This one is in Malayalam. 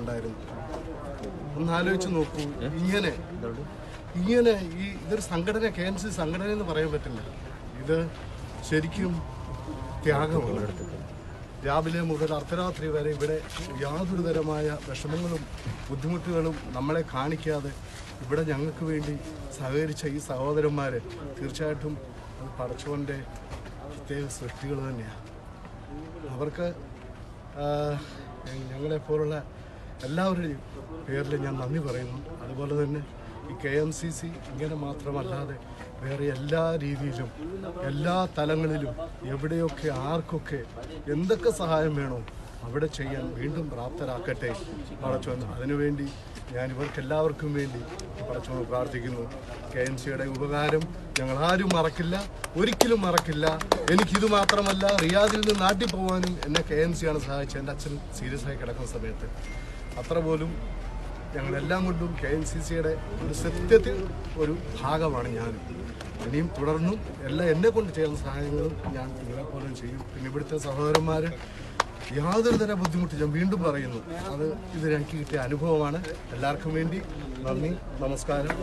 ഉണ്ടായിരുന്നു. ഒന്ന് ആലോചിച്ച് നോക്കൂ. ഇങ്ങനെ ഇതൊരു സംഘടന, KMC സംഘടന എന്ന് പറയാൻ പറ്റില്ല. ഇത് ശരിക്കും ത്യാഗമാണ്. രാവിലെ മുതൽ അർദ്ധരാത്രി വരെ ഇവിടെ യാതൊരു തരമായ വിഷമങ്ങളും ബുദ്ധിമുട്ടുകളും നമ്മളെ കാണിക്കാതെ ഇവിടെ ഞങ്ങൾക്ക് വേണ്ടി സഹകരിച്ച ഈ സഹോദരന്മാർ തീർച്ചയായിട്ടും അത് പടച്ചവൻ്റെ പ്രത്യേക സൃഷ്ടികൾ തന്നെയാണ്. അവർക്ക് ഞങ്ങളെപ്പോലുള്ള എല്ലാവരുടെയും പേരിൽ ഞാൻ നന്ദി പറയുന്നു. അതുപോലെ തന്നെ ഈ KMCC ഇങ്ങനെ മാത്രമല്ലാതെ വേറെ എല്ലാ രീതിയിലും എല്ലാ തലങ്ങളിലും എവിടെയൊക്കെ ആർക്കൊക്കെ എന്തൊക്കെ സഹായം വേണോ അവിടെ ചെയ്യാൻ വീണ്ടും പ്രാപ്തരാക്കട്ടെ പടച്ചവൻ. അതിനുവേണ്ടി ഞാൻ ഇവർക്കെല്ലാവർക്കും വേണ്ടി പടച്ചവൻ പ്രാർത്ഥിക്കുന്നു. KMCയുടെ ഉപകാരം ഞങ്ങളാരും മറക്കില്ല, ഒരിക്കലും മറക്കില്ല. എനിക്കിത് മാത്രമല്ല, റിയാദിൽ നിന്ന് നാട്ടിൽ പോകാനും എന്നെ KMCയാണ് സഹായിച്ചത്. എൻ്റെ അച്ഛൻ സീരിയസ് ആയി കിടക്കുന്ന സമയത്ത് അത്ര പോലും ഞങ്ങളെല്ലാം കൊണ്ടും KMCCയുടെ ഒരു സത്യത്തിൽ ഒരു ഭാഗമാണ് ഞാനും. ഇനിയും തുടർന്നും എന്നെ കൊണ്ട് ചെയ്യുന്ന സഹായങ്ങളും ഞാൻ നിങ്ങളെപ്പോലെ ചെയ്യും. പിന്നെ ഇവിടുത്തെ സഹോദരന്മാർ യാതൊരു തര ബുദ്ധിമുട്ട് ഞാൻ വീണ്ടും പറയുന്നു, ഇത് എനിക്ക് കിട്ടിയ അനുഭവമാണ്. എല്ലാവർക്കും വേണ്ടി നന്ദി, നമസ്കാരം.